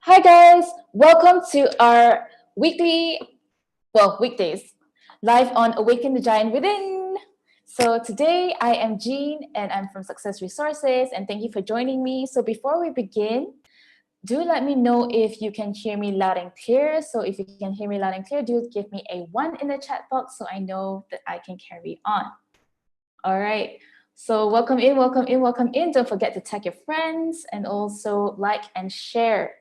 Hi guys, welcome to our weekdays, live on Awaken the Giant Within. So today I am Jean and I'm from Success Resources and thank you for joining me. So before we begin, do let me know if you can hear me loud and clear. So if you can hear me loud and clear, do give me a 1 in the chat box so I know that I can carry on. All right. So welcome in, welcome in, welcome in. Don't forget to tag your friends and also like and share.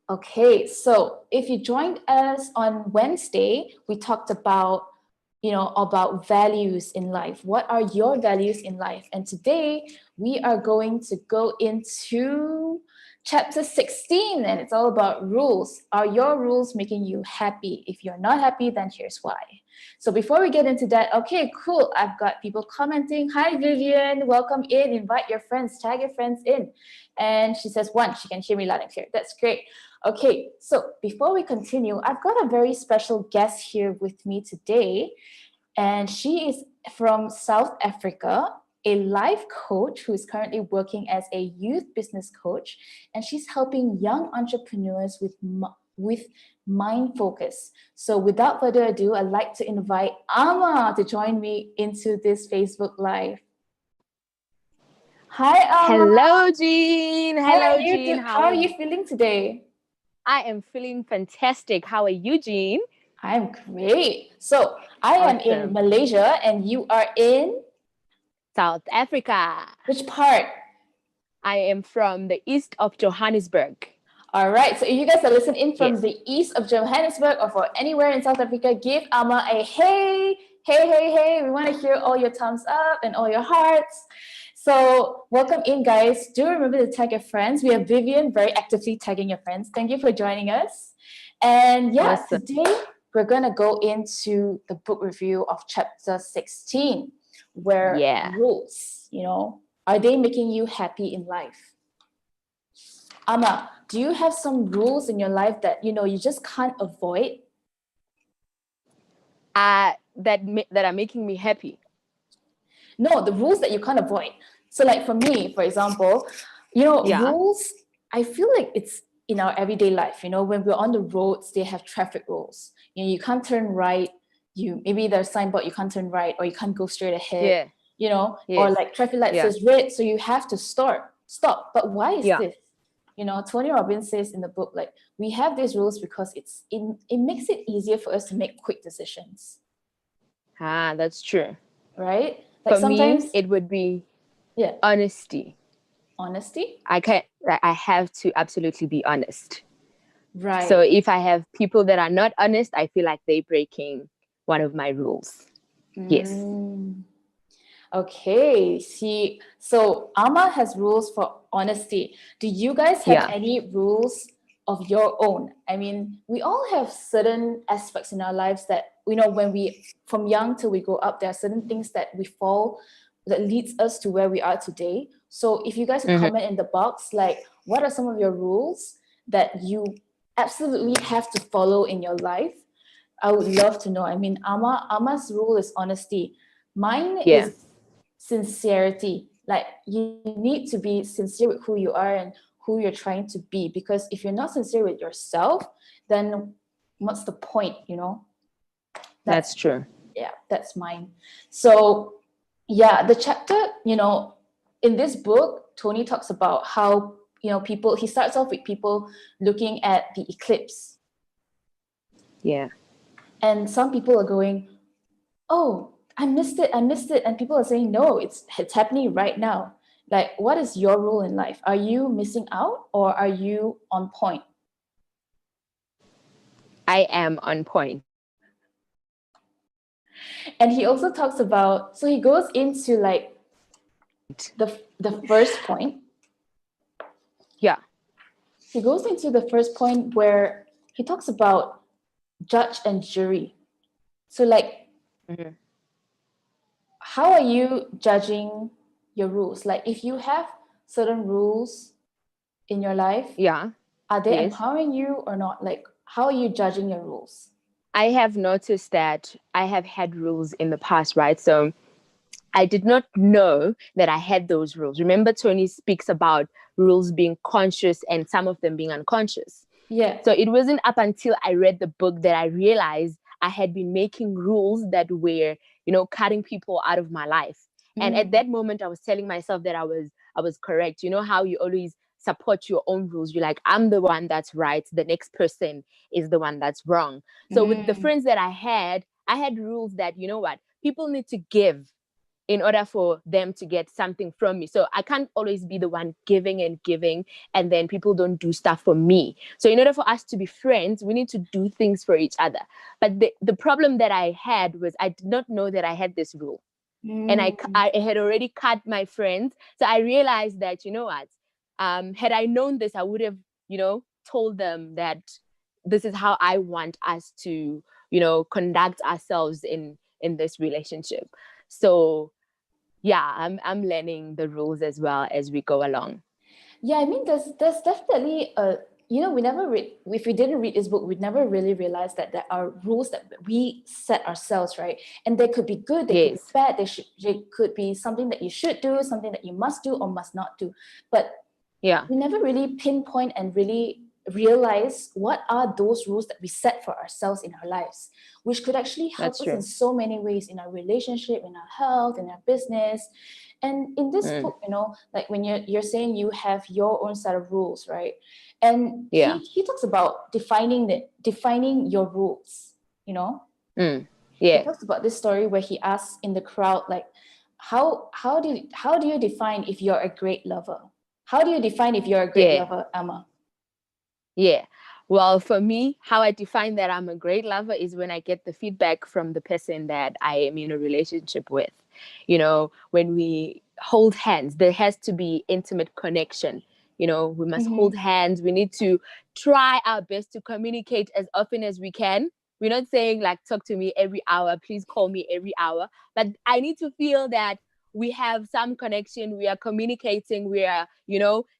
Okay, so if you joined us on Wednesday, we talked about, about values in life. What are your values in life? And today we are going to go into chapter 16, and it's all about rules. Are your rules making you happy? If you're not happy, then here's why. So before we get into that, okay, cool. I've got people commenting. Hi, Vivian. Welcome in. Invite your friends. Tag your friends in. And she says, one, she can hear me loud and clear. That's great. Okay, so before we continue, I've got a very special guest here with me today. And she is from South Africa, a life coach who is currently working as a youth business coach. And she's helping young entrepreneurs with mind focus. So without further ado, I'd like to invite Ama to join me into this Facebook Live. Hi, Ama. Hello, Jean. Hello, Jean. How are you feeling today? I am feeling fantastic. How are you, Jean? I'm great. So I am in Malaysia and you are in? South Africa. Which part? I am from the east of Johannesburg. All right. So if you guys are listening in from the east of Johannesburg or for anywhere in South Africa, give Ama a hey, hey, hey, hey. We want to hear all your thumbs up and all your hearts. So welcome in, guys. Do remember to tag your friends. We have Vivian very actively tagging your friends. Thank you for joining us. And today we're going to go into the book review of chapter 16, where rules, are they making you happy in life? Ama, do you have some rules in your life that, you just can't avoid? That are making me happy? No, the rules that you can't avoid. So like for me, for example, rules, I feel like it's in our everyday life, when we're on the roads, they have traffic rules. You can't turn right. Maybe there's a signboard, you can't turn right, or you can't go straight ahead, or like traffic light says red, so you have to stop. But why is this? Tony Robbins says in the book, like, we have these rules because it makes it easier for us to make quick decisions. That's true. Right? Like for sometimes me, it would be honesty. Honesty? I have to absolutely be honest. Right. So if I have people that are not honest, I feel like they're breaking one of my rules. Yes. Okay. See, so Ama has rules for honesty. Do you guys have any rules of your own? I mean, we all have certain aspects in our lives that, when we, from young till we grow up, there are certain things that that leads us to where we are today. So if you guys would comment in the box, like, what are some of your rules that you absolutely have to follow in your life? I would love to know. I mean, Ama's rule is honesty. Mine is sincerity. Like, you need to be sincere with who you are and who you're trying to be, because if you're not sincere with yourself, then what's the point? That's true. Yeah, that's mine. So the chapter, in this book, Tony talks about how, he starts off with people looking at the eclipse. And some people are going, oh, I missed it. And people are saying, no, it's happening right now. Like, what is your rule in life? Are you missing out or are you on point? I am on point. And he also talks about, so he goes into like the first point. Yeah. He goes into the first point where he talks about judge and jury. So like, how are you judging your rules? Like, if you have certain rules in your life, are they empowering you or not? Like, how are you judging your rules? I have noticed that I have had rules in the past, right? So I did not know that I had those rules. Remember, Tony speaks about rules being conscious and some of them being unconscious. Yeah. So it wasn't up until I read the book that I realized I had been making rules that were, cutting people out of my life. And at that moment, I was telling myself that I was correct. You know how you always support your own rules. You're like, I'm the one that's right. The next person is the one that's wrong. So with the friends that I had rules that, you know what, people need to give in order for them to get something from me. So I can't always be the one giving and then people don't do stuff for me. So in order for us to be friends, we need to do things for each other. But the problem that I had was I did not know that I had this rule. And I had already cut my friends. So I realized that, you know what, had I known this, I would have, told them that this is how I want us to, conduct ourselves in this relationship. So yeah, I'm learning the rules as well as we go along. Yeah, I mean, there's definitely we never read, if we didn't read this book, we'd never really realize that there are rules that we set ourselves, right? And they could be good, they could be bad, they could be something that you should do, something that you must do or must not do. But we never really pinpoint and really realize what are those rules that we set for ourselves in our lives, which could actually help us in so many ways, in our relationship, in our health, in our business. And in this book, like when you're saying you have your own set of rules, right? And he talks about defining your rules, He talks about this story where he asks in the crowd, like, how do you define if you're a great lover? How do you define if you're a great lover, Emma? Yeah. Well, for me, how I define that I'm a great lover is when I get the feedback from the person that I am in a relationship with. When we hold hands, there has to be intimate connection. We must hold hands. We need to try our best to communicate as often as we can. We're not saying like, talk to me every hour, please call me every hour. But I need to feel that we have some connection, we are communicating, we are,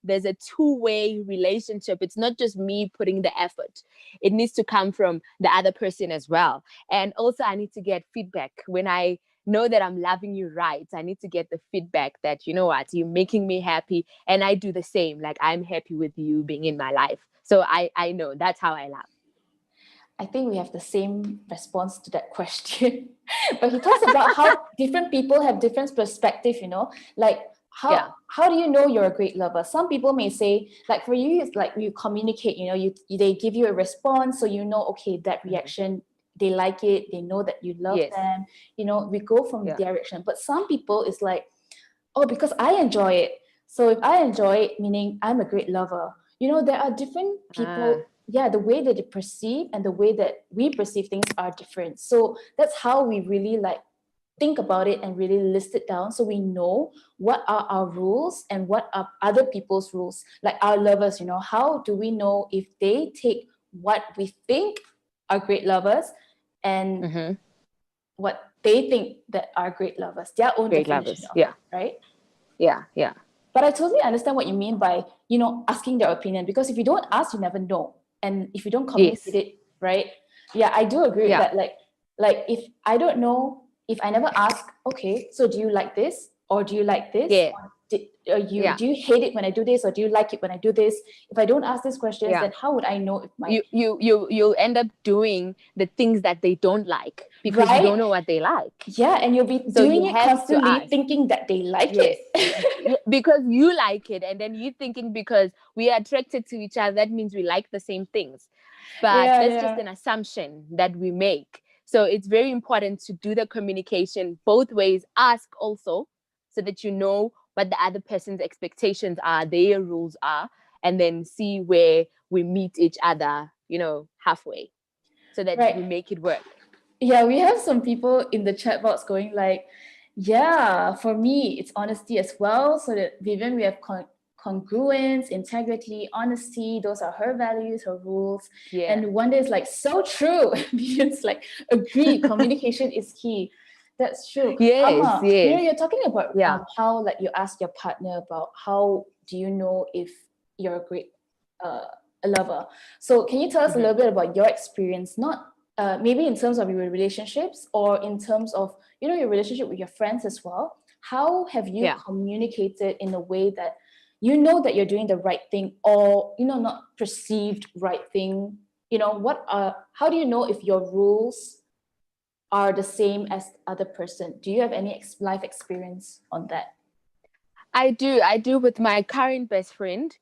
there's a two-way relationship. It's not just me putting the effort. It needs to come from the other person as well. And also I need to get feedback. When I know that I'm loving you right, I need to get the feedback that, you know what, you're making me happy. And I do the same, like I'm happy with you being in my life. So I know that's how I love. I think we have the same response to that question. But he talks about how different people have different perspective, like how do you know you're a great lover? Some people may say, like for you, it's like you communicate, they give you a response, so okay, that reaction, they like it, they know that you love them, we go from direction. But some people it's like, oh, because I enjoy it. So if I enjoy it, meaning I'm a great lover. There are different people. The way that they perceive and the way that we perceive things are different. So that's how we really like think about it and really list it down, so we know what are our rules and what are other people's rules. Like our lovers, how do we know if they take what we think are great lovers and what they think that are great lovers, their own great definition lovers. of it, right? Yeah. But I totally understand what you mean by, asking their opinion, because if you don't ask, you never know. And if you don't communicate it, right? Yeah, I do agree with that. Like if I don't know, if I never ask, okay, so do you like this? Or do you like this? Or do you hate it when I do this? Or do you like it when I do this? If I don't ask these questions, then how would I know if my... You'll end up doing the things that they don't like because you don't know what they like. Yeah, and you'll be doing it constantly thinking that they like it. Because you like it, and then you're thinking because we are attracted to each other, that means we like the same things. But that's just an assumption that we make. So it's very important to do the communication both ways. Ask also, so that you know what the other person's expectations are, their rules are, and then see where we meet each other, halfway, so that we make it work. Yeah, we have some people in the chat box going like, yeah, for me, it's honesty as well. So that Vivian, we have congruence, integrity, honesty. Those are her values, her rules. And Wanda is like, so true. Vivian's like, agree, communication is key. That's true. Yes. You're talking about how like you ask your partner about how do you know if you're a great a lover. So can you tell us a little bit about your experience, not maybe in terms of your relationships or in terms of, your relationship with your friends as well? how have you communicated in a way that you know that you're doing the right thing, or, you know, not perceived right thing? You know, how do you know if your rules are the same as the other person? Do you have any life experience on that? I do with my current best friend.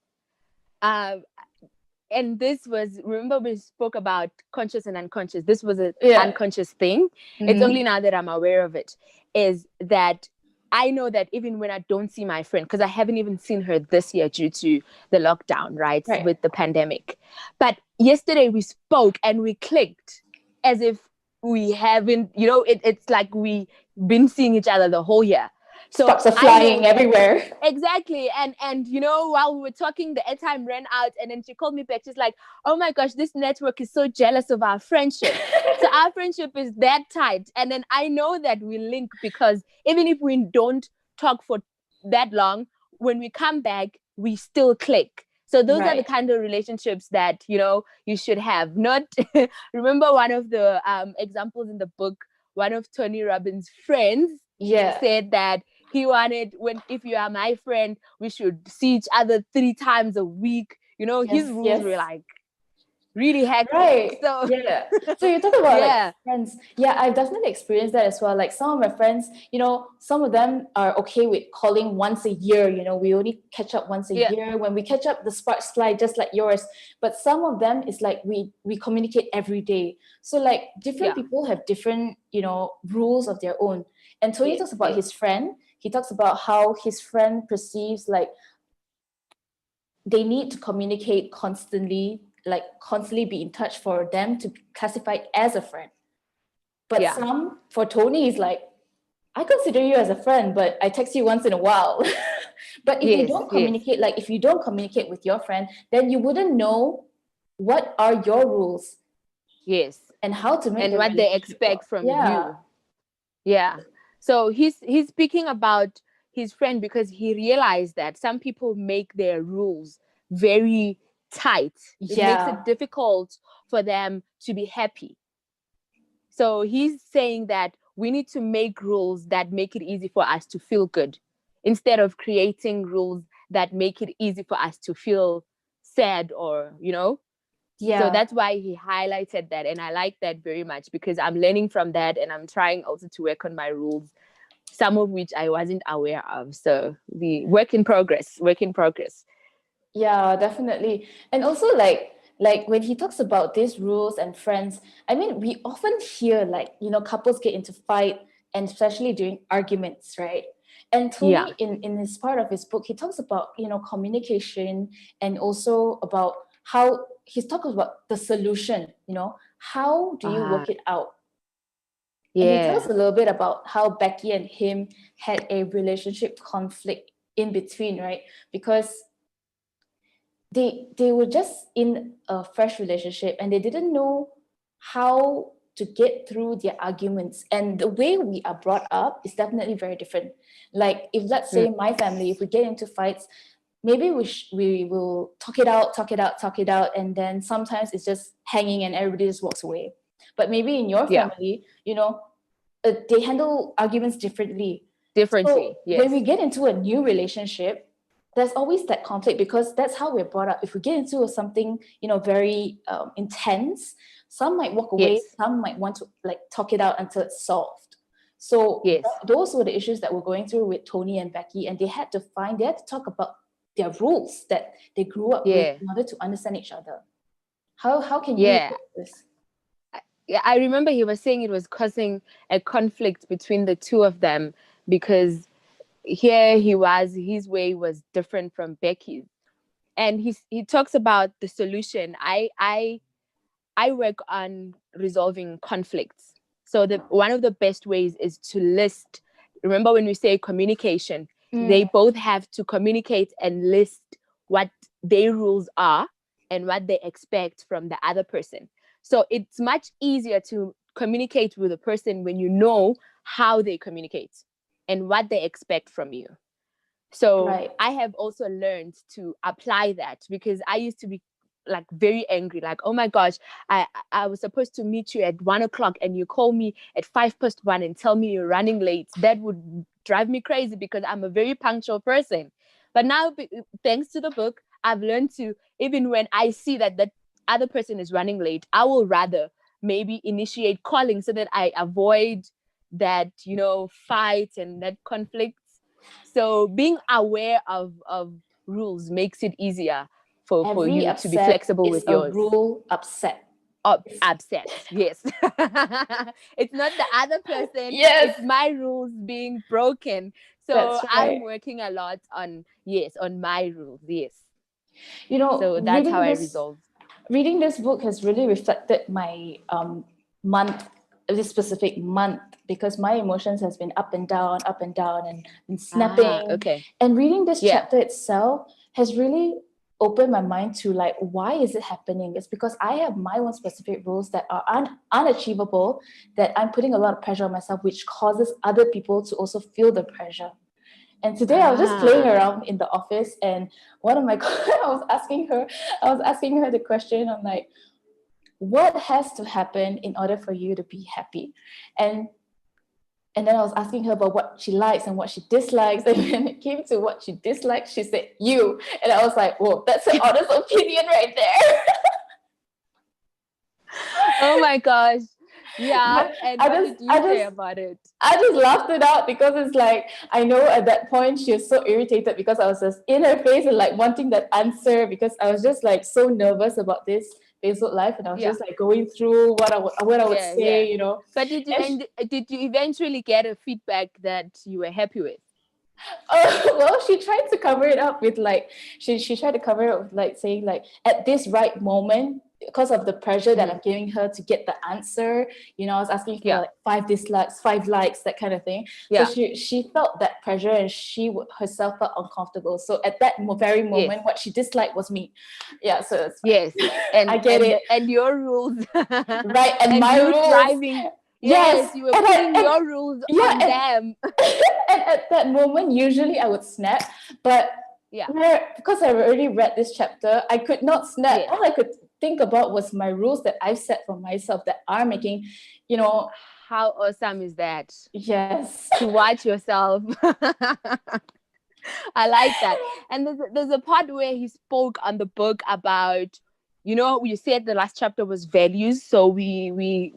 And this was, remember we spoke about conscious and unconscious. This was an unconscious thing. It's only now that I'm aware of it, is that I know that even when I don't see my friend, because I haven't even seen her this year due to the lockdown, right, with the pandemic. But yesterday we spoke and we clicked as if we haven't, you know, it's like we been seeing each other the whole year. So sparks are flying everywhere. Exactly. And you know, while we were talking, the airtime ran out, and then she called me back. She's like, oh my gosh, this network is so jealous of our friendship. So our friendship is that tight. And then I know that we link because even if we don't talk for that long, when we come back, we still click. So those are the kind of relationships that, you know, you should have. Not remember one of the examples in the book, one of Tony Robbins' friends said that he wanted, if you are my friend, we should see each other 3 times a week. You know, his rules were like really hectic. So so you talk about like friends. I've definitely experienced that as well. Like some of my friends, you know, some of them are okay with calling once a year. You know, we only catch up once a year. When we catch up, the sparks fly, just like yours. But some of them is like we communicate every day. So like different people have different, you know, rules of their own. And Tony talks about his friend. He talks about how his friend perceives like they need to communicate constantly, like constantly be in touch for them to be classified as a friend. But for Tony, he's like, I consider you as a friend, but I text you once in a while. But if you don't communicate, like if you don't communicate with your friend, then you wouldn't know what are your rules. And how to make and what they expect from you. So he's speaking about his friend because he realized that some people make their rules very tight. It makes it difficult for them to be happy. So he's saying that we need to make rules that make it easy for us to feel good instead of creating rules that make it easy for us to feel sad or, you know. So that's why he highlighted that. And I like that very much because I'm learning from that, and I'm trying also to work on my rules, some of which I wasn't aware of. So the work in progress. Yeah, definitely. And also like when he talks about these rules and friends, I mean, we often hear like, you know, couples get into fight, and especially during arguments, right? And Tony, in his part of his book, he talks about, you know, communication, and also about how he's talking about the solution, you know, how do you work it out? And he tells a little bit about how Becky and him had a relationship conflict in between, right? Because they were just in a fresh relationship and they didn't know how to get through their arguments. And the way we are brought up is definitely very different. Like if, let's say, my family, if we get into fights, maybe we will talk it out, and then sometimes it's just hanging and everybody just walks away. But maybe in your family, you know, they handle arguments differently. So when we get into a new relationship, there's always that conflict because that's how we're brought up. If we get into something, you know, very intense, some might walk away, some might want to like talk it out until it's solved. So those were the issues that we're going through with Tony and Becky, and they had to talk about their rules that they grew up with in order to understand each other. How can you do this? I remember he was saying it was causing a conflict between the two of them because here his way was different from Becky's. And he talks about the solution. I work on resolving conflicts. So one of the best ways is to list. Remember when we say communication, they both have to communicate and list what their rules are and what they expect from the other person. So it's much easier to communicate with a person when you know how they communicate and what they expect from you. So I have also learned to apply that because I used to be like very angry, like, oh my gosh, I was supposed to meet you at 1:00 and you call me at 1:05 and tell me you're running late. That would drive me crazy because I'm a very punctual person. But now, thanks to the book, I've learned to, even when I see that that other person is running late, I will rather maybe initiate calling so that I avoid that, fight and that conflict. So being aware of rules makes it easier for Every you to be upset flexible is with a yours. rule upset. Upset, yes. It's not the other person, Yes, it's my rules being broken. So that's I'm right. working a lot on my rules, yes. You know, So that's how I resolve. reading this book has really reflected my month, this specific month, because my emotions has been up and down, and snapping. Okay. And reading this Yeah. chapter itself has really opened my mind to like, why is it happening? It's because I have my own specific rules that are unachievable, that I'm putting a lot of pressure on myself, which causes other people to also feel the pressure. And today I was just playing around in the office, and one of my I was asking her the question. I'm like, what has to happen in order for you to be happy? And then I was asking her about what she likes and what she dislikes. And when it came to what she dislikes, she said, you. And I was like, whoa, that's an honest opinion right there. Oh my gosh. Yeah. And what did you say about it? I just laughed it out because it's like, I know at that point she was so irritated because I was just in her face and like wanting that answer, because I was just like so nervous about this Facebook Live, and I was just like going through what I would say, But did you eventually get a feedback that you were happy with? Well, she tried to cover it up with like, she tried to cover it with like saying like, at this right moment, because of the pressure that I'm giving her to get the answer, I was asking for like 5 dislikes, 5 likes, that kind of thing. So she felt that pressure, and she herself felt uncomfortable. So at that very moment, what she disliked was me. Yeah, so it's and I get it. And your rules, right? And my you rules. Driving. Yes, you were putting your rules on them. And at that moment, usually I would snap, but because I already read this chapter, I could not snap. All I could think about was my rules that I've set for myself that are making, How awesome is that? Yes. To watch yourself. I like that. And there's a part where he spoke on the book about, you said the last chapter was values. So we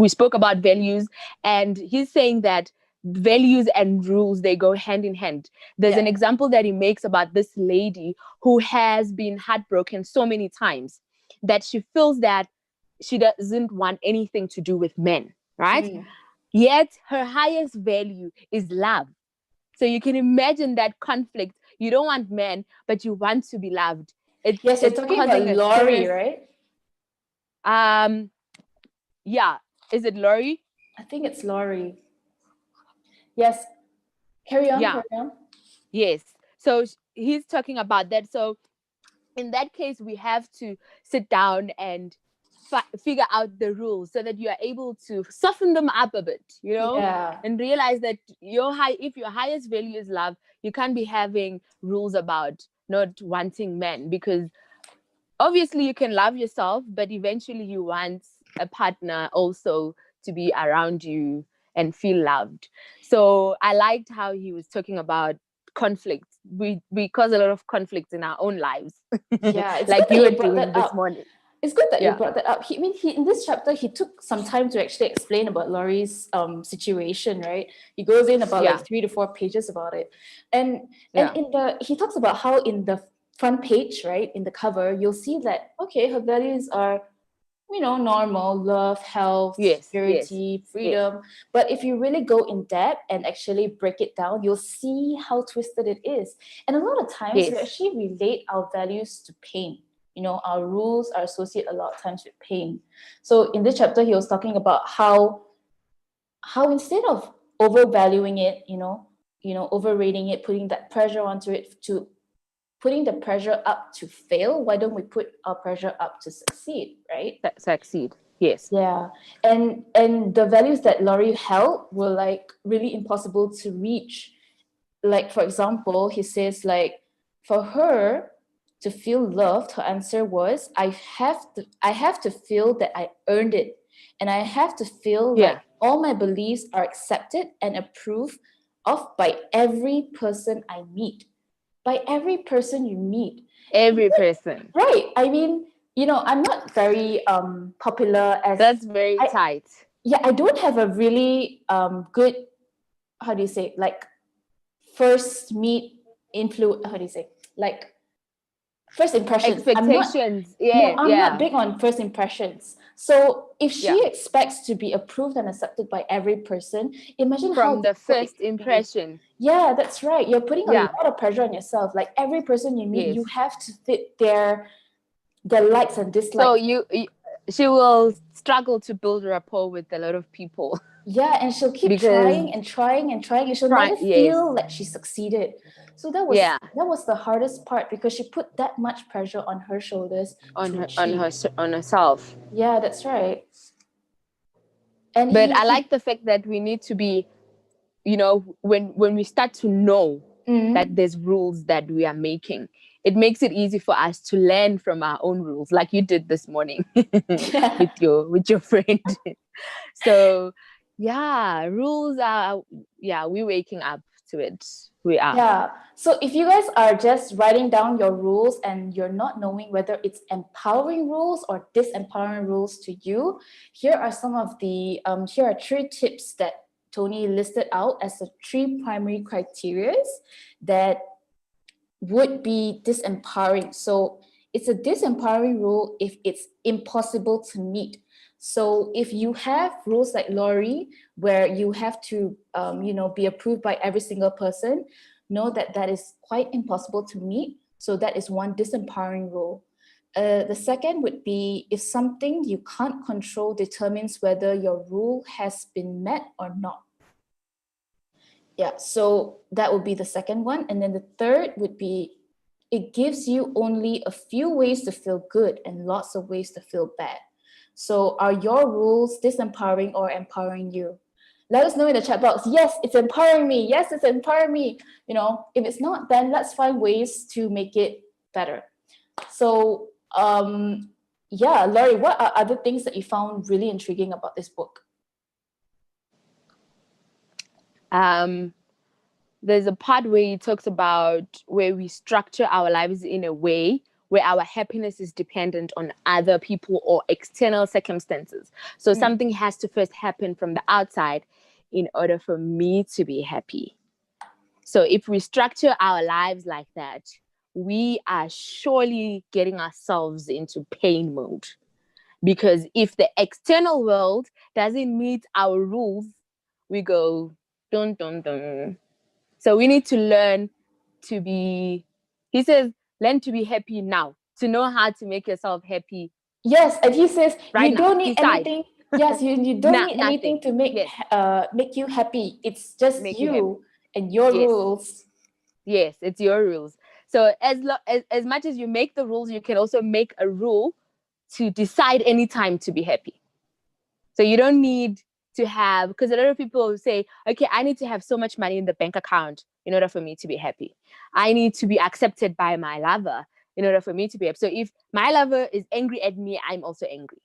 spoke about values, and he's saying that values and rules, they go hand in hand. There's an example that he makes about this lady who has been heartbroken so many times that she feels that she doesn't want anything to do with men, right? Yet her highest value is love. So you can imagine that conflict. You don't want men, but you want to be loved. Yes, you're talking about Laurie, right? Yeah. Is it Laurie? I think it's Laurie. Yes. Carry on. Yes. So he's talking about that. So in that case, we have to sit down and figure out the rules so that you are able to soften them up a bit, and realize that if your highest value is love, you can't be having rules about not wanting men, because obviously you can love yourself, but eventually you want a partner also to be around you and feel loved. So I liked how he was talking about conflict. We cause a lot of conflict in our own lives. Yeah, it's like good you that were doing this morning. It's good that you brought that up. In this chapter, he took some time to actually explain about Laurie's situation, right? He goes in about like 3 to 4 pages about it. And he talks about how in the front page, right, in the cover, you'll see that, okay, her values are, normal, love, health, security, freedom. But if you really go in depth and actually break it down, you'll see how twisted it is. And a lot of times we actually relate our values to pain. Our rules are associated a lot of times with pain. So in this chapter, he was talking about how instead of overvaluing it, overrating it, putting that pressure onto it, to putting the pressure up to fail, why don't we put our pressure up to succeed, right? Succeed, yes. Yeah. And the values that Laurie held were like really impossible to reach. Like, for example, he says like, for her to feel loved, her answer was, I have to feel that I earned it. And I have to feel like all my beliefs are accepted and approved off by every person I meet. By every person you meet. Every person. Right. I mean, I'm not very popular as That's very tight. Yeah, I don't have a really good, how do you say, like first meet how do you say, like first impressions. Expectations. I'm not big on first impressions. So if she expects to be approved and accepted by every person, imagine from how the first impression. Yeah, that's right. You're putting a lot of pressure on yourself. Like every person you meet, you have to fit their likes and dislikes. So she will struggle to build rapport with a lot of people. Yeah, and she'll keep trying and trying and trying, and she'll never feel like she succeeded. So that was the hardest part, because she put that much pressure on her shoulders on herself. Yeah, that's right. But I like the fact that we need to be, when we start to know that there's rules that we are making, it makes it easy for us to learn from our own rules, like you did this morning with your friend. So rules are, we're waking up to it. We are. Yeah. So if you guys are just writing down your rules and you're not knowing whether it's empowering rules or disempowering rules to you, here are some of the here are 3 tips that Tony listed out as the 3 primary criteria that would be disempowering. So it's a disempowering rule if it's impossible to meet. So if you have rules like Lori, where you have to, be approved by every single person, know that that is quite impossible to meet. So that is one disempowering rule. The second would be if something you can't control determines whether your rule has been met or not. Yeah, so that would be the second one. And then the third would be it gives you only a few ways to feel good and lots of ways to feel bad. So are your rules disempowering or empowering you? Let us know in the chat box. Yes, it's empowering me. Yes, it's empowering me. If it's not, then let's find ways to make it better. So, Lori, what are other things that you found really intriguing about this book? There's a part where he talks about where we structure our lives in a way where our happiness is dependent on other people or external circumstances. So something has to first happen from the outside in order for me to be happy. So if we structure our lives like that, we are surely getting ourselves into pain mode. Because if the external world doesn't meet our rules, we go dun dun dun. So we need to learn to be, he says, learn to be happy now, to know how to make yourself happy. Yes, and he says, you don't need anything. Yes, you don't need anything to make you happy. It's just you and your rules. Yes, it's your rules. So as much as you make the rules, you can also make a rule to decide any time to be happy. So you don't need to have, because a lot of people say, okay, I need to have so much money in the bank account in order for me to be happy. I need to be accepted by my lover in order for me to be happy. So if my lover is angry at me, I'm also angry.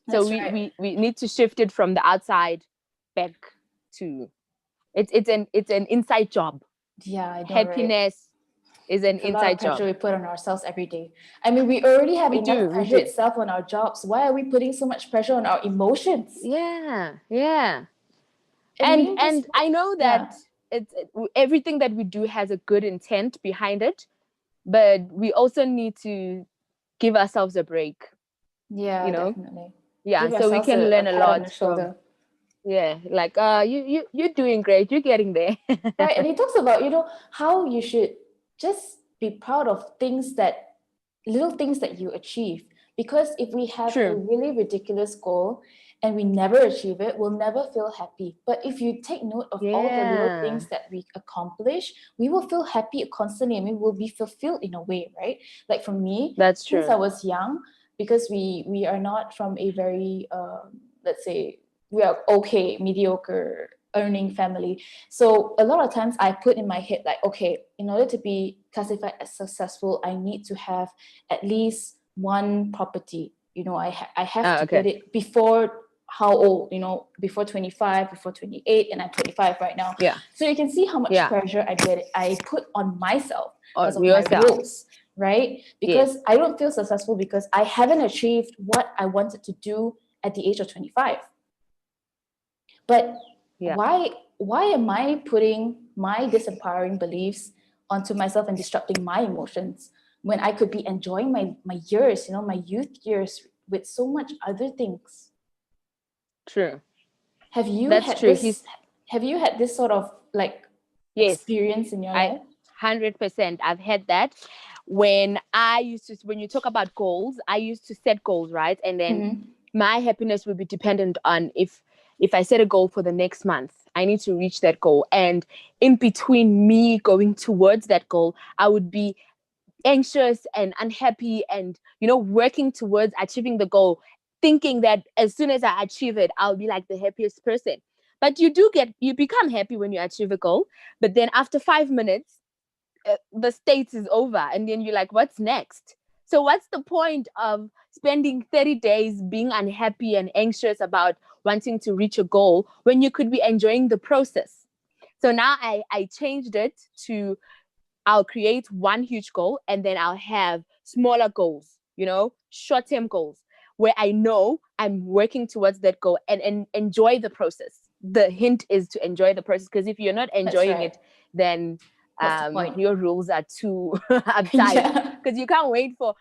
So we need to shift it from the outside back to it's an inside job. Yeah, I know, happiness is an inside job. We put on ourselves every day. I mean, we already have enough pressure itself on our jobs. Why are we putting so much pressure on our emotions? Yeah. And I know that it's everything that we do has a good intent behind it, but we also need to give ourselves a break. Yeah, definitely. Yeah, so we can learn a lot from. Yeah, like you're doing great. You're getting there. Right, and he talks about how you should just be proud of little things that you achieve. Because if we have a really ridiculous goal and we never achieve it, we'll never feel happy. But if you take note of all the little things that we accomplish, we will feel happy constantly, and we will be fulfilled in a way, right? Like for me, that's true. Since I was young, because we are not from a very let's say we are mediocre earning family. So a lot of times I put in my head like, okay, in order to be classified as successful, I need to have at least one property. I have to get it before how old, before 25, before 28, and I'm 25 right now. Yeah. So you can see how much pressure I put on myself because of yourself. my rules, right? Because I don't feel successful because I haven't achieved what I wanted to do at the age of 25. But why am I putting my disempowering beliefs onto myself and disrupting my emotions when I could be enjoying my years, my youth years with so much other things? True. Have you That's had true. this? Have you had this sort of like experience in your life? 100%. I've had that. When you talk about goals, I used to set goals, right? And then my happiness would be dependent on if I set a goal for the next month, I need to reach that goal. And in between me going towards that goal, I would be anxious and unhappy and, working towards achieving the goal, thinking that as soon as I achieve it, I'll be like the happiest person. But you become happy when you achieve a goal. But then after 5 minutes, the state is over. And then you're like, what's next? So what's the point of spending 30 days being unhappy and anxious about wanting to reach a goal when you could be enjoying the process? So now I changed it to, I'll create one huge goal and then I'll have smaller goals, short-term goals where I know I'm working towards that goal and enjoy the process. The hint is to enjoy the process, because if you're not enjoying it, then your rules are too uptight, because you can't wait for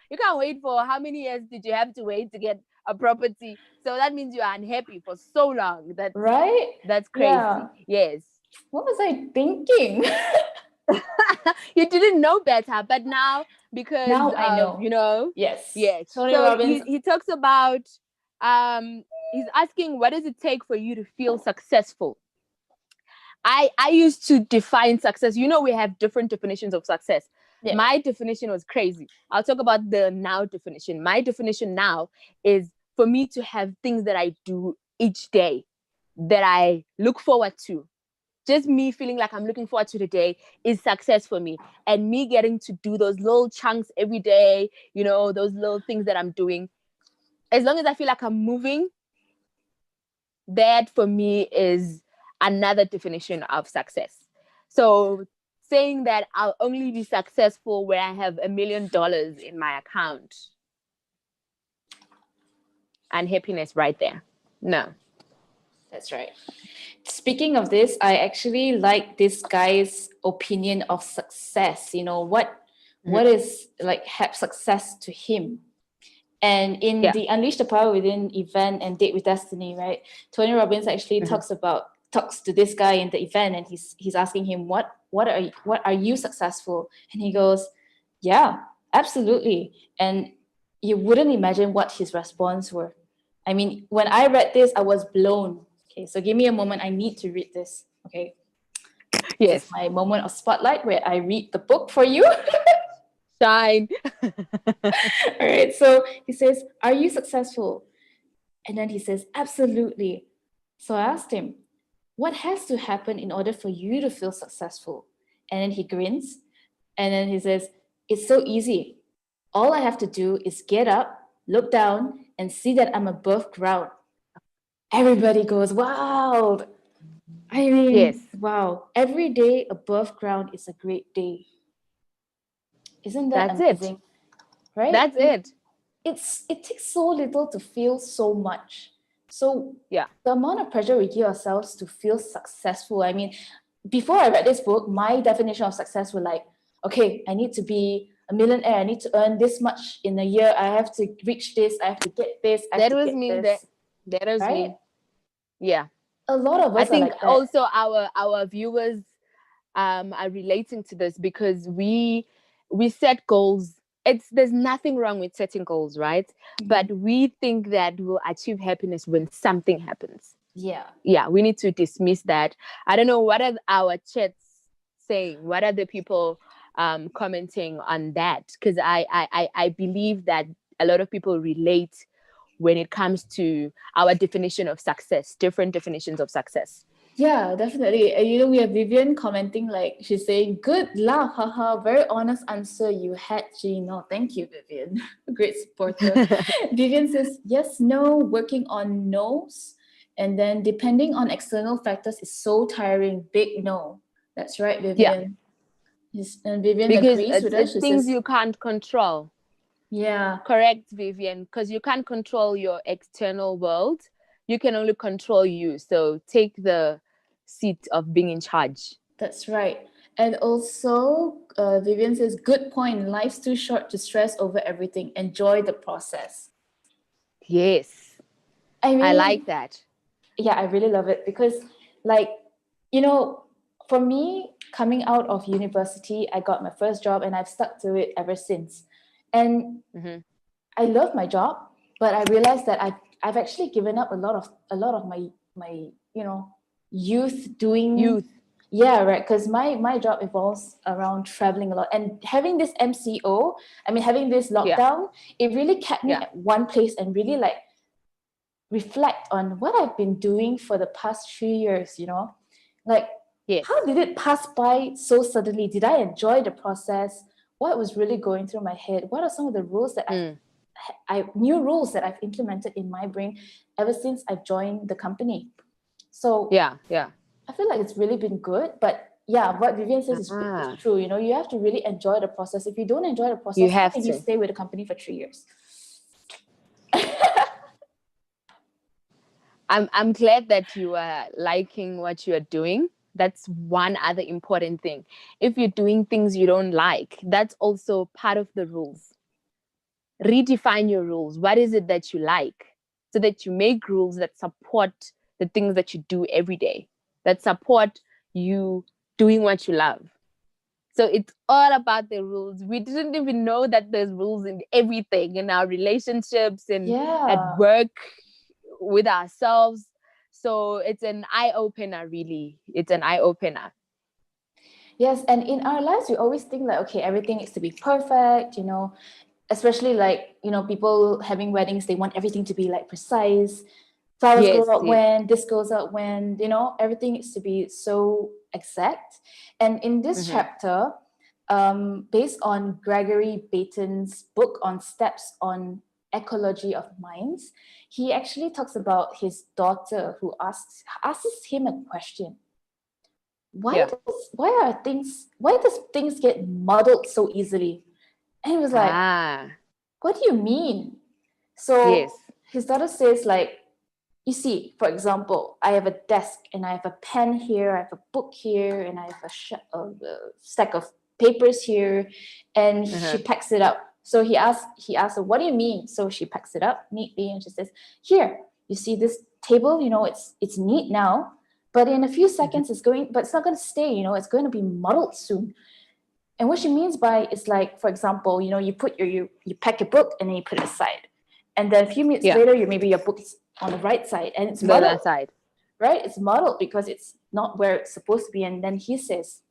how many years did you have to wait to get a property? So that means you are unhappy for so long. That's right. That's crazy. Yeah. Yes. What was I thinking? You didn't know better, but now, because now I know. Yes. Tony Robbins. He talks about he's asking, what does it take for you to feel successful? I used to define success. We have different definitions of success. Yeah. My definition was crazy. I'll talk about the now definition. My definition now is for me to have things that I do each day that I look forward to. Just me feeling like I'm looking forward to the day is success for me. And me getting to do those little chunks every day, those little things that I'm doing. As long as I feel like I'm moving, that for me is another definition of success. So saying that I'll only be successful when I have $1 million in my account, and happiness right there. No. That's right. Speaking of this, I actually like this guy's opinion of success. What is like have success to him? And in the Unleash the Power Within event and Date with Destiny, right? Tony Robbins actually talks to this guy in the event, and he's asking him, what are you successful? And he goes, yeah, absolutely. And you wouldn't imagine what his response were. I mean, when I read this, I was blown. Okay, so give me a moment. I need to read this. Okay. Yes. This is my moment of spotlight where I read the book for you. Shine. All right. So he says, are you successful? And then he says, absolutely. So I asked him, what has to happen in order for you to feel successful? And then he grins. And then he says, it's so easy. All I have to do is get up, look down, and see that I'm above ground. Everybody goes, wow. I mean, yes. Wow. Every day above ground is a great day. Isn't that amazing? Right? That's it. It takes so little to feel so much. So the amount of pressure we give ourselves to feel successful. I mean, before I read this book, my definition of success was like, okay, I need to be a millionaire. I need to earn this much in a year. I have to reach this. I have to get this. That was me. That was me. Yeah. A lot of us I think are like that. Also our viewers are relating to this, because we set goals. There's nothing wrong with setting goals, right? Mm-hmm. But we think that we'll achieve happiness when something happens. Yeah, we need to dismiss that. I don't know, what are our chats saying? What are the people commenting on that? Because I believe that a lot of people relate when it comes to our definition of success, different definitions of success. Yeah, definitely. We have Vivian commenting, like, she's saying, good laugh, haha, very honest answer you had, Gino. Thank you, Vivian. Great supporter. Vivian says, yes, no, working on no's. And then depending on external factors is so tiring. Big no. That's right, Yeah, Vivian. And Vivian because agrees with us. it's She things says, you can't control. yeah, Correct, Vivian, because you can't control your external world. You can only control you. So take the seat of being in charge. that's right. And also, Vivian says, good point. Life's too short to stress over everything. Enjoy the process. Yes, I I mean, like that. yeah, I really love it because, like, you know, for me, coming out of university, I got my first job and I've stuck to it ever since. And Mm-hmm. I love my job, but I realized that I've actually given up a lot of my youth doing. Youth. Yeah, right, because my job involves around traveling a lot and having this MCO, I mean having this Yeah, lockdown, it really kept me yeah. at one place and really like reflect on what I've been doing for the past 3 years, like Yes. how did it pass by so suddenly? Did I enjoy the process? What was really going through my head? What are some of the rules that Mm. new rules that I've implemented in my brain ever since I've joined the company? So Yeah, yeah. I feel like it's really been good, but yeah, what Vivian says is Ah, true. You have to really enjoy the process. If you don't enjoy the you process, how have can you to. stay with the company for 3 years? I'm glad that you are liking what you are doing. That's one other important thing. If you're doing things you don't like, that's also part of the rules. Redefine your rules. What is it that you like? So that you make rules that support the things that you do every day, that support you doing what you love. So it's all about the rules. We didn't even know that there's rules in everything, in our relationships and at Yeah. work, with ourselves. So it's an eye opener, really. It's an eye opener. Yes, and in our lives, we always think like, okay, everything needs to be perfect, especially like, people having weddings, they want everything to be like precise. Flowers go Yes, out yes. when, this goes out when, everything needs to be so exact. And in this Mm-hmm. chapter, based on Gregory Baton's book on steps on ecology of minds, he actually talks about his daughter who asks him a question. Yeah. Why does things get muddled so easily? And he was like, Ah, what do you mean? So yes. his daughter says, like, you see, for example, I have a desk and I have a pen here, I have a book here, and I have a stack of papers here, and she Uh-huh. packs it up. So he asked her, what do you mean? So she packs it up neatly and she says, here, you see this table, it's neat now, but in a few seconds it's not going to stay, it's going to be muddled soon. And what she means by is like, for example, you put you pack your book and then you put it aside. And then a few minutes Yeah. later, maybe your book is on the right side and it's The muddled, other side. right? It's muddled because it's not where it's supposed to be. And then he says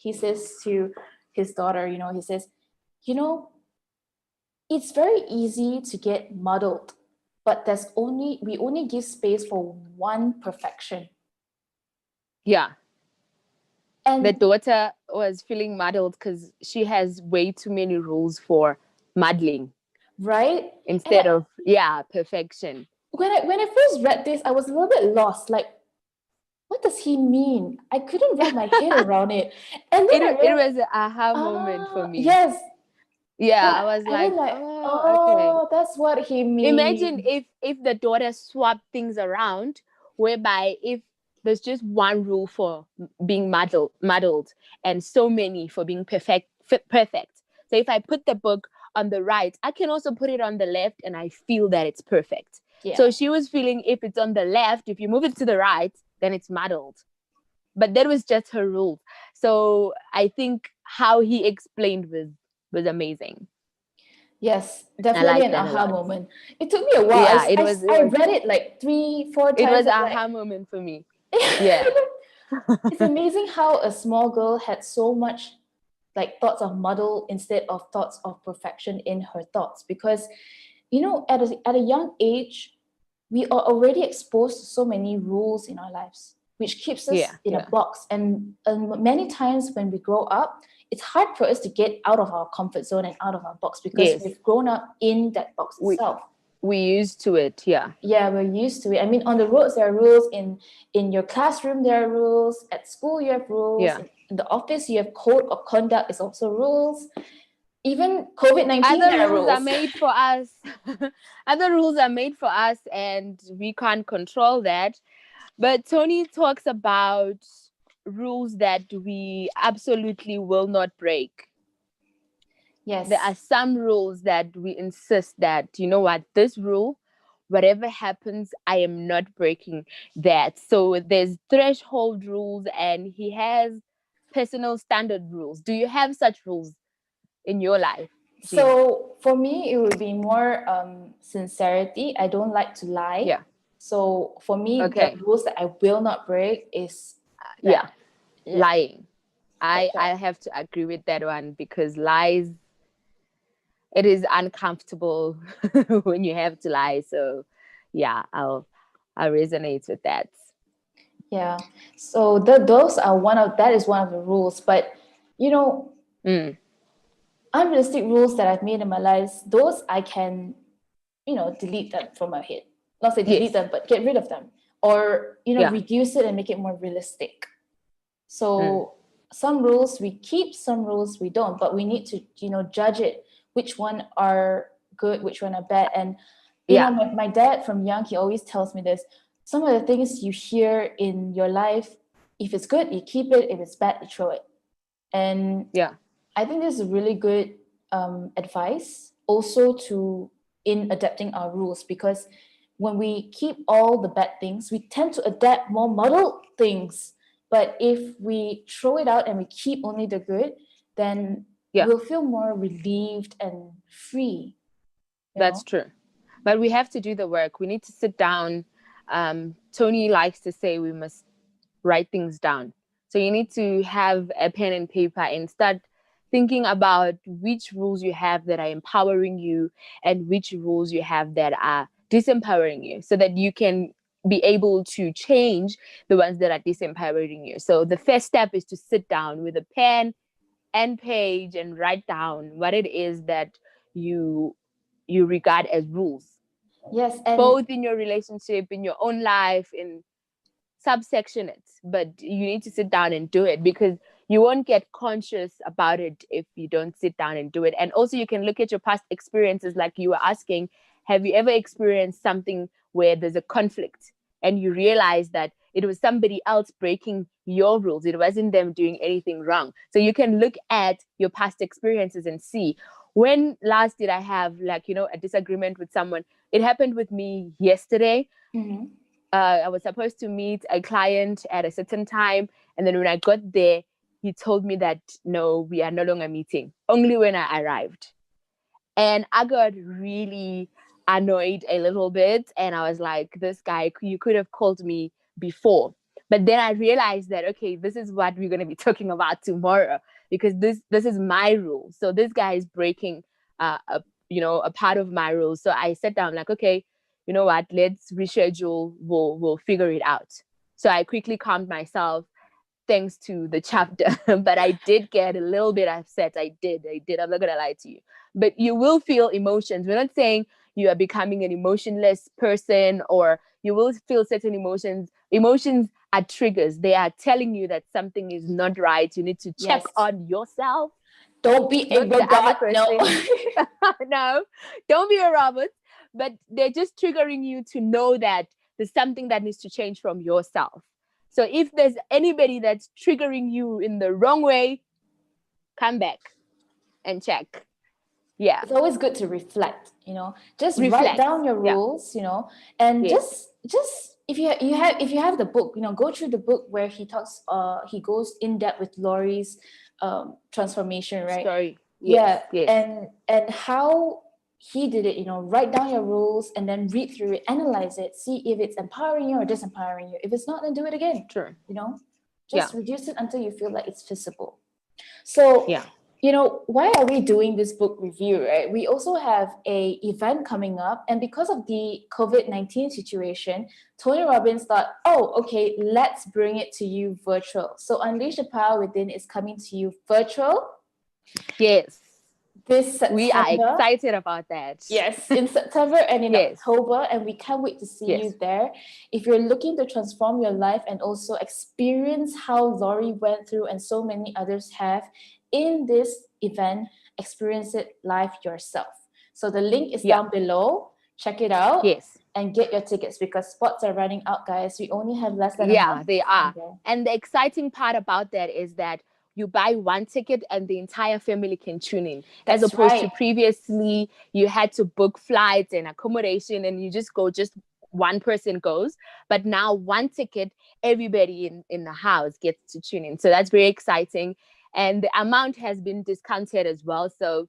to his daughter, he says, you know, it's very easy to get muddled, but we only give space for one perfection. Yeah. The And daughter was feeling muddled because she has way too many rules for muddling right. And instead of, yeah, perfection. when I first read this, I was a little bit lost. Like, what does he mean? I couldn't wrap my head around it. And then I It realized, was an aha moment for me. yes. Yeah, And I was I like, then like, oh, okay. oh, that's what he Imagine means. if the daughter swapped things around, whereby if there's just one rule for being muddled and so many for being perfect. So if I put the book on the right, I can also put it on the left and I feel that it's perfect. Yeah. So she was feeling if it's on the left, if you move it to the right, then it's muddled. But that was just her rule. So I think how he explained was amazing. Yes, I definitely like an that a aha lot. moment. It took me a while. Yeah, it was I read it like 3, 4 it times. was I'm a like, aha moment for me. Yeah. it's amazing how a small girl had so much like thoughts of muddle instead of thoughts of perfection in her thoughts. Because, at a young age, we are already exposed to so many rules in our lives. which keeps us Yeah. in a Yeah. box. And many times when we grow up, it's hard for us to get out of our comfort zone and out of our box because Yes. we've grown up in that box We itself. we used to it. Yeah. Yeah, we're used to it. I mean, on the roads there are rules, in your classroom there are rules, at school you have rules, Yeah. in the office you have code of conduct is also rules. Even COVID-19 Other there are rules are rules. made for us. Other rules are made for us, and we can't control that. But Tony talks about rules that we absolutely will not break. Yes. There are some rules that we insist that, you know what, this rule, whatever happens, I am not breaking that. So there's threshold rules, and he has personal standard rules. Do you have such rules in your life, Jean? So for me, it would be more sincerity. I don't like to lie. Yeah. So for me, the Okay. rules that I will not break is Yeah. that. Yeah, Lying. that's I right. have to agree with that one, because lies, it is uncomfortable when you have to lie. So yeah, I'll resonate with that. Yeah. So that is one of the rules. But you know, Mm. unrealistic rules that I've made in my life, those I can, delete them from my head. Not say delete Yes. them, but get rid of them. Or, Yeah. reduce it and make it more realistic. Mm. So some rules we keep, some rules we don't, but we need to, judge it, which one are good, which one are bad. And, Yeah. my dad from young, he always tells me this. Some of the things you hear in your life, if it's good, you keep it. If it's bad, you throw it. And Yeah. I think this is really good advice also in adapting our rules, because when we keep all the bad things, we tend to adapt more muddled things. But if we throw it out and we keep only the good, then Yeah. we'll feel more relieved and free. That's true. But we have to do the work. We need to sit down. Tony likes to say we must write things down. So you need to have a pen and paper and start thinking about which rules you have that are empowering you and which rules you have that are disempowering you, so that you can be able to change the ones that are disempowering you. So the first step is to sit down with a pen and page and write down what it is that you regard as rules, Yes, and both in your relationship, in your own life, in subsection it. But you need to sit down and do it, because you won't get conscious about it if you don't sit down and do it. And also you can look at your past experiences, like you were asking, have you ever experienced something where there's a conflict and you realize that it was somebody else breaking your rules, it wasn't them doing anything wrong? So you can look at your past experiences and see, when last did I have, like, a disagreement with someone? It happened with me yesterday. mhm. I was supposed to meet a client at a certain time, and then when I got there, he told me that no, we are no longer meeting, only when I arrived. And I got really annoyed a little bit, and I was like, this guy, you could have called me before. But then I realized that, okay, this is what we're going to be talking about tomorrow, because this is my rule. So this guy is breaking a part of my rules. So I sat down like, okay, you know what, let's reschedule, we'll figure it out. So I quickly calmed myself, thanks to the chapter. But I did get a little bit upset. I did. I'm not gonna lie to you. But you will feel emotions. We're not saying you are becoming an emotionless person, or you will feel certain emotions. Emotions are triggers. They are telling you that something is not right. You need to check Yes. on yourself, Don't be a not the other robot. No. person. No, don't be a robot. But they're just triggering you to know that there's something that needs to change from yourself. So if there's anybody that's triggering you in the wrong way, come back and check. Yeah. It's always good to reflect, just write Reflect. down your Yeah. rules, and Yes. just if you have the book, go through the book where he goes in depth with Laurie's transformation, right? Story. Yeah. Yes. Yes. And how he did it, write down your rules and then read through it, analyze it, see if it's empowering you or disempowering you. If it's not, then do it again. True. Just Yeah. reduce it until you feel like it's feasible. So Yeah. why are we doing this book review, right? We also have a event coming up, and because of the COVID-19 situation, Tony Robbins thought, oh, okay, let's bring it to you virtual. So Unleash the Power Within is coming to you virtual. Yes. This September. We are excited about that. Yes, in September and in October, and we can't wait to see you there. If you're looking to transform your life and also experience how Lori went through and so many others have in this event, experience it live yourself. So the link is down below. Check it out. Yes. And get your tickets because spots are running out, guys. We only have less than a month. Yeah, they are. And the exciting part about that is that you buy one ticket and the entire family can tune in. As opposed to previously, you had to book flights and accommodation and you just one person goes. But now one ticket, everybody in the house gets to tune in. So that's very exciting. And the amount has been discounted as well. So